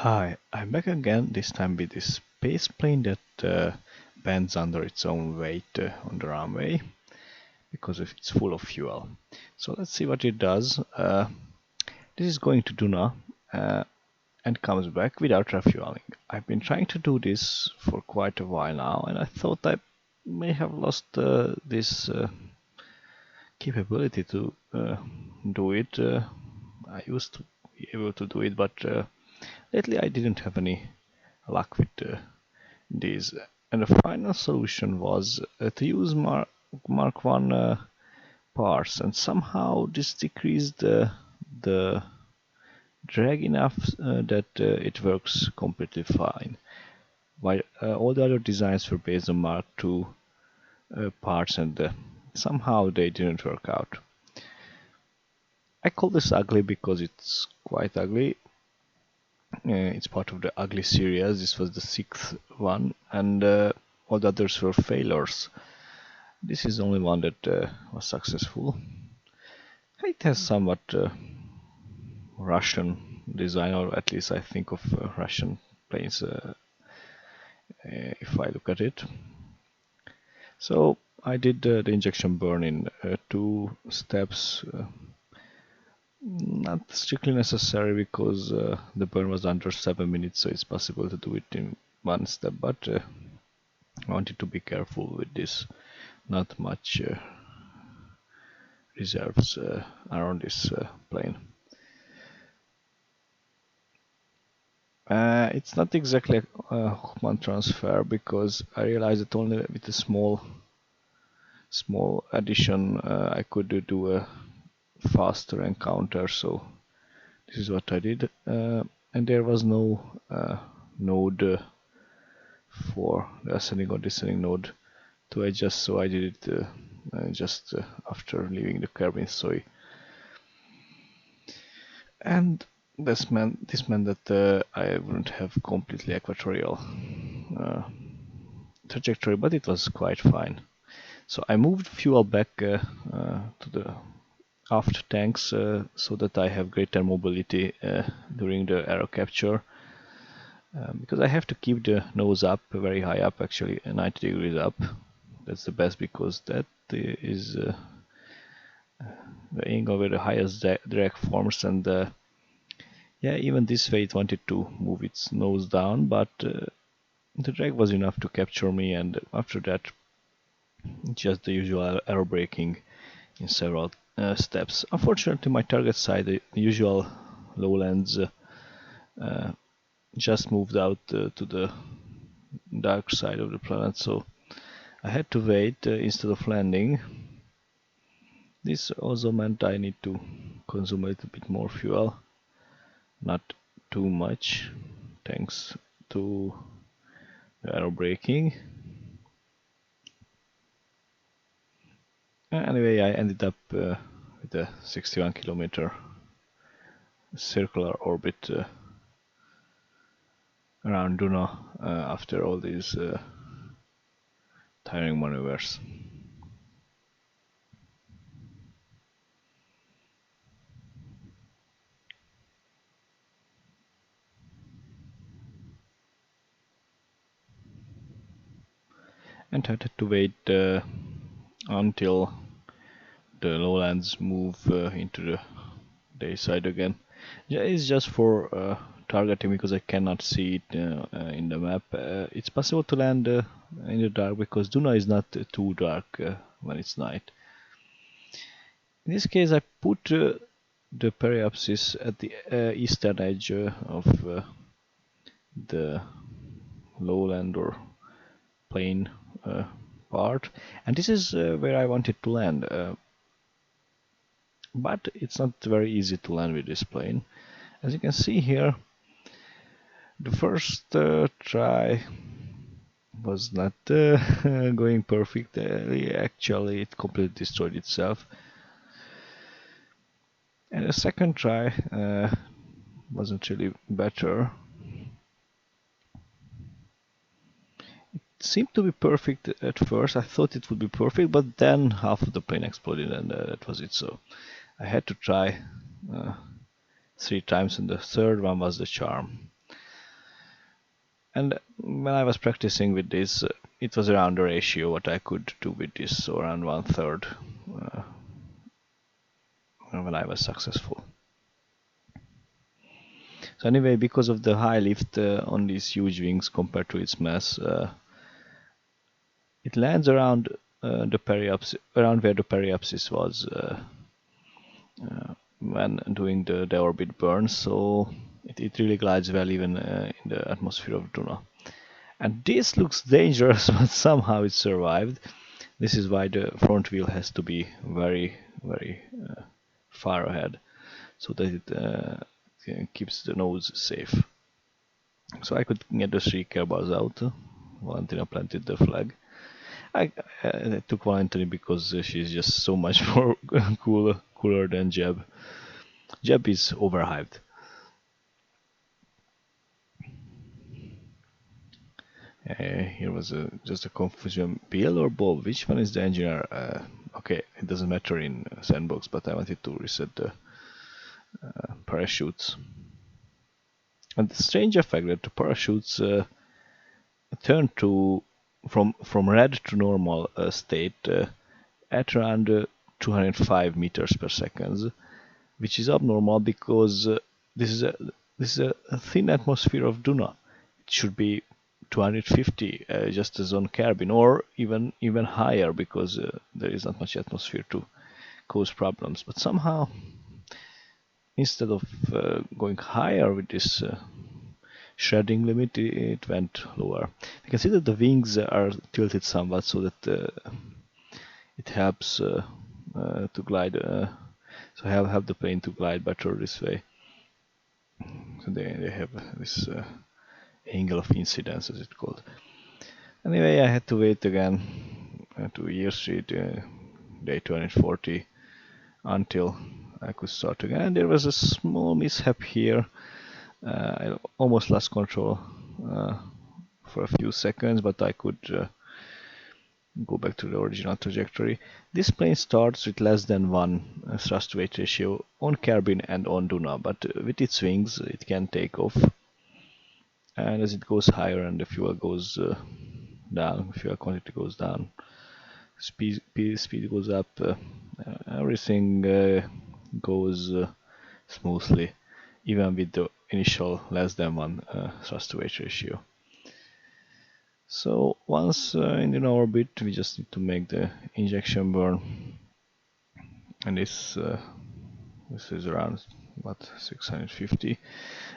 Hi, I'm back again, this time with this space plane that bends under its own weight on the runway because it's full of fuel. So let's see what it does. This is going to Duna and comes back without refueling. I've been trying to do this for quite a while now, and I thought I may have lost this capability to do it. I used to be able to do it, but lately I didn't have any luck with these. And the final solution was to use Mark 1 parts, and somehow this decreased the drag enough that it works completely fine. While all the other designs were based on Mark 2 parts, and somehow they didn't work out. I call this ugly because it's quite ugly. It's part of the ugly series. This was the sixth one, and all the others were failures. This is the only one that was successful. It has somewhat Russian design, or at least I think of Russian planes if I look at it. So I did the injection burn in 2 steps. Not strictly necessary because the burn was under 7 minutes, so it's possible to do it in 1 step, but I wanted to be careful with this. Not much reserves around this plane. It's not exactly a Hoffman transfer because I realized that only with a small addition I could do a faster encounter, so this is what I did, and there was no node for the ascending or descending node to adjust, so I did it just after leaving the cabin. And this meant that I wouldn't have completely equatorial trajectory, but it was quite fine. So I moved fuel back to the aft tanks so that I have greater mobility during the aero capture, because I have to keep the nose up, very high up, actually 90 degrees up. That's the best because that is the angle where the highest drag forms, and yeah, even this way it wanted to move its nose down, but the drag was enough to capture me, and after that just the usual aero braking in several steps. Unfortunately, my target side, the usual lowlands, just moved out to the dark side of the planet, so I had to wait instead of landing. This also meant I need to consume a little bit more fuel, not too much, thanks to the aero braking. Anyway, I ended up with a 61 kilometer circular orbit around Duna after all these tiring maneuvers. And I had to wait until the lowlands move into the day side again. Yeah, it's just for targeting because I cannot see it in the map. It's possible to land in the dark because Duna is not too dark when it's night. In this case, I put the periapsis at the eastern edge of the lowland or plain part, and this is where I wanted to land. But it's not very easy to land with this plane. As you can see here, the first try was not going perfectly. Actually, it completely destroyed itself. And the second try wasn't really better. It seemed to be perfect at first. I thought it would be perfect, but then half of the plane exploded, and that was it. So I had to try 3 times, and the third one was the charm. And when I was practicing with this, it was around the ratio what I could do with this, so around 1/3 when I was successful. So anyway, because of the high lift on these huge wings compared to its mass, it lands around the periapsis, around where the periapsis was when doing the orbit burn. So it really glides well even in the atmosphere of Duna. And this looks dangerous, but somehow it survived. This is why the front wheel has to be very, very far ahead, so that it keeps the nose safe. So I could get the 3 bars out. Valentina planted the flag. I took Valentina because she's just so much more cooler than Jeb. Jeb is overhyped. Here was just a confusion. Bill or Bob? Which one is the engineer? Okay, it doesn't matter in sandbox, but I wanted to reset the parachutes. And the strange effect that the parachutes turn to from red to normal state at around 205 meters per second, which is abnormal because this is a thin atmosphere of Duna. It should be 250 just as on Carbon, or even higher because there is not much atmosphere to cause problems. But somehow, instead of going higher with this shredding limit, it went lower. You can see that the wings are tilted somewhat so that it helps to glide, so help the plane to glide better this way. So they have this angle of incidence, as it's called. Anyway, I had to wait again to year 3, day 240, until I could start again. And there was a small mishap here. I almost lost control for a few seconds, but I could go back to the original trajectory. This plane starts with less than 1 thrust-weight ratio on Carbon and on Duna, but with its wings it can take off. And as it goes higher and the fuel goes down, fuel quantity goes down, speed goes up, everything goes smoothly, even with the initial less than 1 thrust-to-weight ratio. So once in the orbit, we just need to make the injection burn, and this is around 650.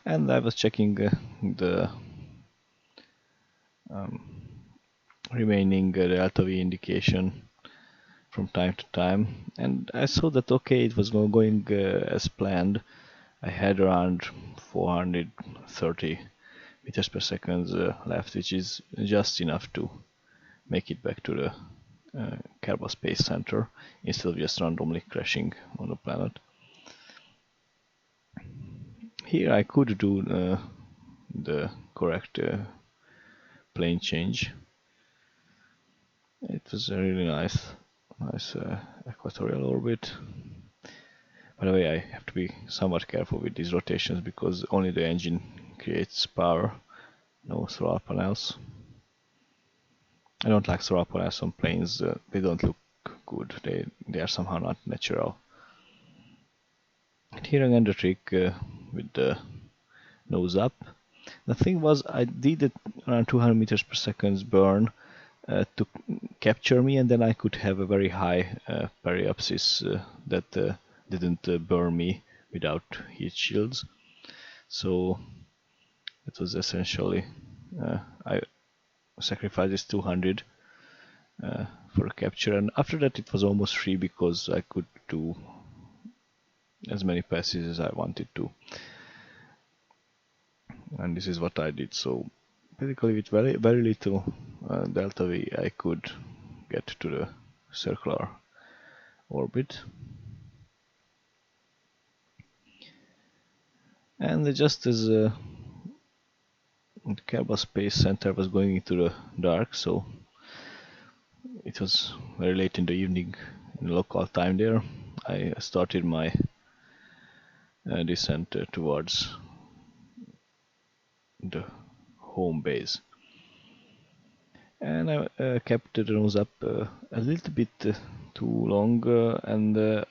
And I was checking the remaining delta V indication from time to time, and I saw that okay, it was going as planned. I had around 430 meters per second left, which is just enough to make it back to the Kerbal Space Center instead of just randomly crashing on the planet. Here I could do the correct plane change. It was a really nice equatorial orbit. By the way, I have to be somewhat careful with these rotations because only the engine creates power, no solar panels. I don't like solar panels on planes. They don't look good. They are somehow not natural. And here again the trick with the nose up. The thing was, I did it around 200 meters per second burn to capture me, and then I could have a very high periapsis that didn't burn me without heat shields. So it was essentially I sacrificed this 200 for a capture, and after that it was almost free because I could do as many passes as I wanted to. And this is what I did. So basically with very little delta V I could get to the circular orbit. And just as the Kerbal Space Center was going into the dark, so it was very late in the evening in local time there, I started my descent towards the home base. And I kept the nose up a little bit too long, and the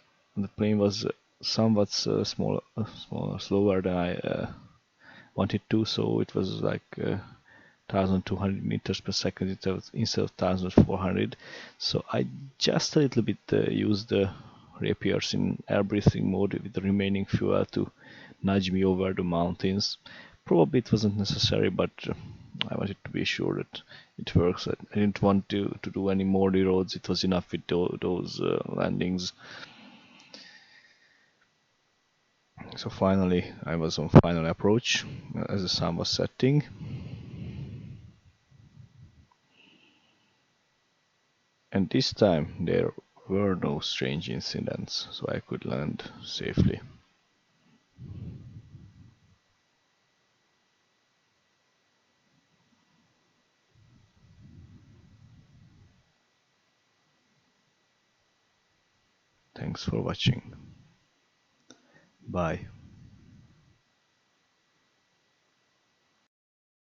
plane was somewhat slower than I wanted to, so it was like 1200 meters per second instead of 1400. So I just a little bit used the rapiers in air breathing mode with the remaining fuel to nudge me over the mountains. Probably it wasn't necessary, but I wanted to be sure that it works. I didn't want to do any more roads. It was enough with those landings. So finally, I was on final approach as the sun was setting. And this time there were no strange incidents, so I could land safely. Thanks for watching. Bye.